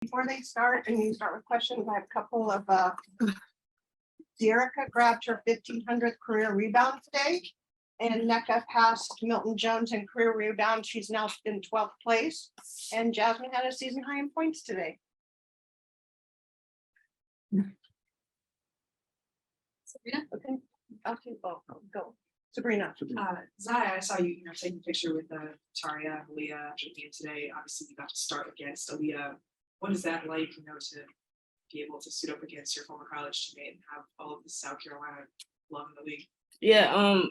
Before they start, and you start with questions, I have a couple of, Dearica grabbed her 1,500th career rebound today. And NECA passed Milton Jones in career rebound. She's now in 12th place. And Jasmine had a season high in points today. Sabrina? Okay, go. Sabrina. Zaya, I saw you, taking a picture with Taria, Aaliyah after the game today. Obviously, you got to start against Aaliyah. What is that like, to be able to suit up against your former college teammate and have all of the South Carolina love in the league? Yeah,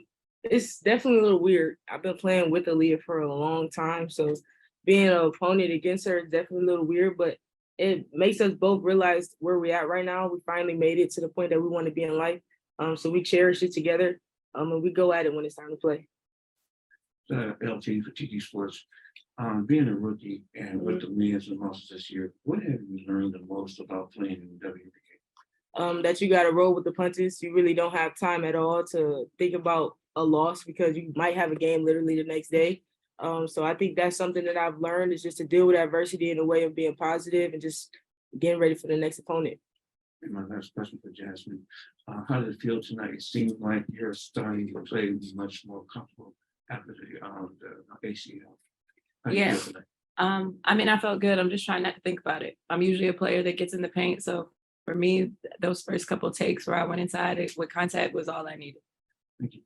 it's definitely a little weird. I've been playing with Aaliyah for a long time, so being an opponent against her is definitely a little weird, but it makes us both realize where we're at right now. We finally made it to the point that we want to be in life. So we cherish it together. And we go at it when it's time to play. LT for TD Sports. Being a rookie and with the wins and losses this year, what have you learned the most about playing in the WNBA? That you got to roll with the punches. You really don't have time at all to think about a loss because you might have a game literally the next day. So I think that's something that I've learned is just to deal with adversity in a way of being positive and just getting ready for the next opponent. And my last question for Jasmine. How did it feel tonight? It seemed like you're starting to play much more comfortable after the ACL. Yeah. I felt good. I'm just trying not to think about it. I'm usually a player that gets in the paint. So for me, those first couple of takes where I went inside it with contact was all I needed. Thank you.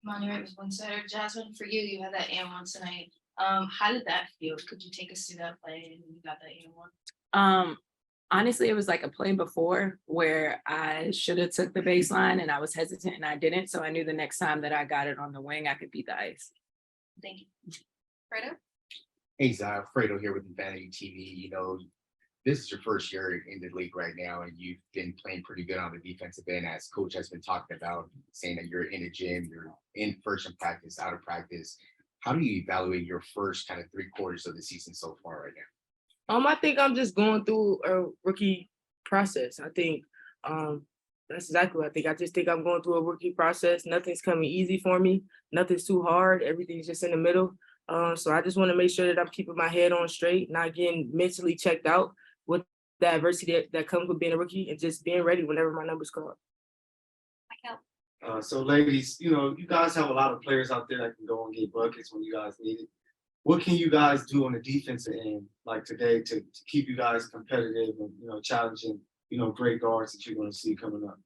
Monty Wright was one setter. Jasmine, for you, you had that and one tonight. How did that feel? Could you take us through that play and you got that and one? Honestly, it was like a play before where I should have took the baseline and I was hesitant and I didn't. So I knew the next time that I got it on the wing, I could beat the ice. Thank you. Fredo? Hey, Zai, Fredo here with Vanity TV. This is your first year in the league right now, and you've been playing pretty good on the defensive end, as Coach has been talking about, saying that you're in the gym, you're first in practice, out of practice. How do you evaluate your first kind of 3 quarters of the season so far right now? I think I'm just going through a rookie process. I think that's exactly what I think. I just think I'm going through a rookie process. Nothing's coming easy for me. Nothing's too hard. Everything's just in the middle. So I just want to make sure that I'm keeping my head on straight, not getting mentally checked out with the adversity that comes with being a rookie and just being ready whenever my number's called. So ladies, you guys have a lot of players out there that can go and get buckets when you guys need it. What can you guys do on the defensive end, like today, to keep you guys competitive and, challenging, great guards that you're going to see coming up?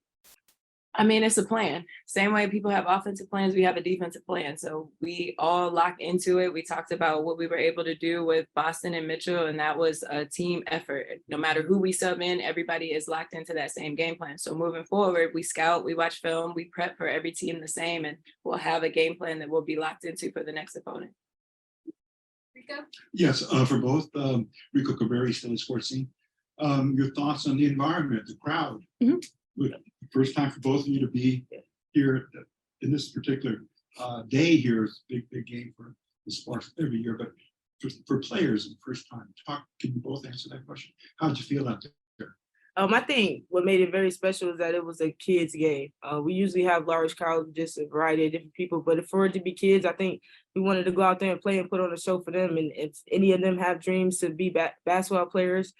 It's a plan. Same way people have offensive plans, we have a defensive plan. So we all locked into it. We talked about what we were able to do with Boston and Mitchell, and that was a team effort. No matter who we sub in, everybody is locked into that same game plan. So moving forward, we scout, we watch film, we prep for every team the same, and we'll have a game plan that we'll be locked into for the next opponent. Rico? Yes, for both Rico Cabrera, still in sports scene. Your thoughts on the environment, the crowd. First time for both of you to be here in this particular day here. Is a big game for the sports every year, but for players, the first time. Can you both answer that question? How did you feel out there? I think what made it very special is that it was a kids game. We usually have large crowds, just a variety of different people, but for it to be kids, I think we wanted to go out there and play and put on a show for them. And if any of them have dreams to be basketball players,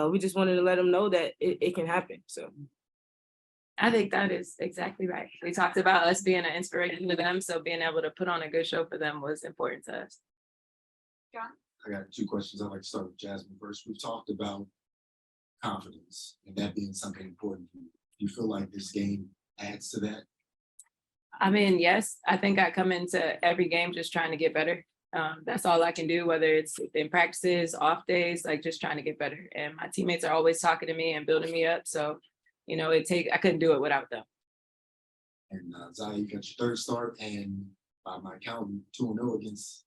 we just wanted to let them know that it can happen. So I think that is exactly right. We talked about us being an inspiration to them, so being able to put on a good show for them was important to us. John? I got 2 questions. I'd like to start with Jasmine first. We've talked about confidence and that being something important. Do you feel like this game adds to that? Yes, I think I come into every game just trying to get better. That's all I can do, whether it's in practices, off days, like just trying to get better. And my teammates are always talking to me and building me up. So, I couldn't do it without them. And Zaya, you got your 3rd start, and by my count, 2-0 against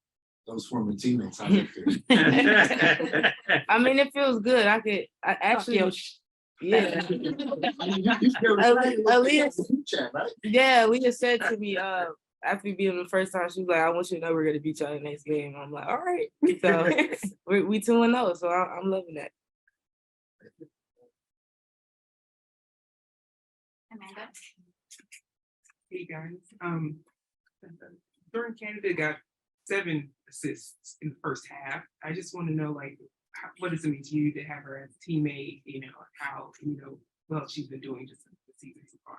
those former teammates. How do you feel? it feels good. I actually, yeah. Leah said to me, after we beat them the first time, she was like, I want you to know we're gonna beat y'all in the next game. I'm like, all right. So we 2-0, so I'm loving that. Amanda? Hey guys, during Canada got 7 assists in the first half. I just want to know, like, what does it mean to you to have her as a teammate? You know, how, you know, well she's been doing just the season so far.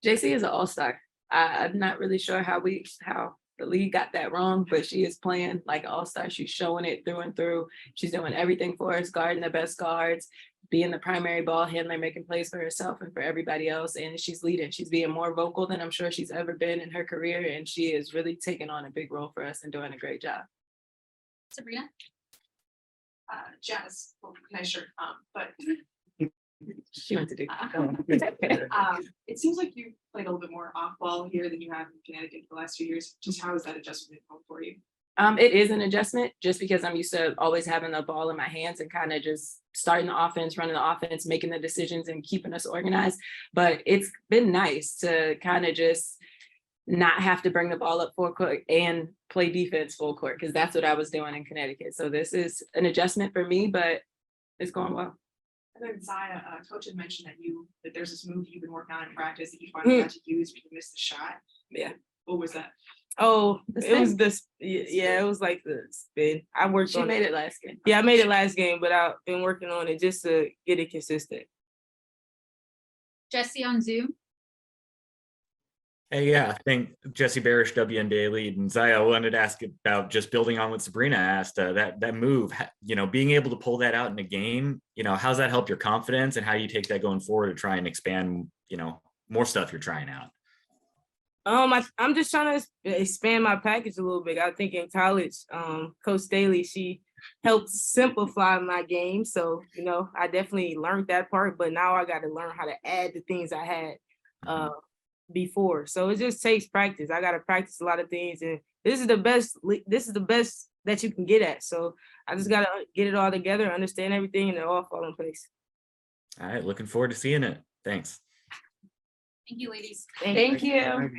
JC is an all-star. I'm not really sure how the league got that wrong, but she is playing like an all-star. She's showing it through and through. She's doing everything for us, guarding the best guards, being the primary ball handler, making plays for herself and for everybody else. And she's leading. She's being more vocal than I'm sure she's ever been in her career. And she is really taking on a big role for us and doing a great job. Sabrina? Jazz, well, nice shirt, but She went to do. it seems like you played a little bit more off ball here than you have in Connecticut for the last few years. Just how is that adjustment going for you? It is an adjustment just because I'm used to always having the ball in my hands and kind of just starting the offense, running the offense, making the decisions and keeping us organized. But it's been nice to kind of just not have to bring the ball up full court and play defense full court, because that's what I was doing in Connecticut. So this is an adjustment for me, but it's going well. And then Zaya, coach had mentioned that there's this move you've been working on in practice that you finally got to use when you missed the shot. Yeah. What was that? Oh, The it was spin. this, yeah, it was like the spin. I worked She on made it last game. Yeah, I made it last game, but I've been working on it just to get it consistent. Jesse on Zoom? Hey, yeah, I think Jesse Barish, WN Daily, and Zaya wanted to ask about just building on what Sabrina asked, that move, you know, being able to pull that out in a game, you know, how's that help your confidence, and how do you take that going forward to try and expand, you know, more stuff you're trying out? I'm just trying to expand my package a little bit. I think in college, Coach Staley, she helped simplify my game. So, you know, I definitely learned that part, but now I got to learn how to add the things I had before. So it just takes practice. I got to practice a lot of things, and this is the best that you can get at. So I just got to get it all together, understand everything, and it all fall in place. All right, looking forward to seeing it. Thanks. Thank you, ladies. Thank you.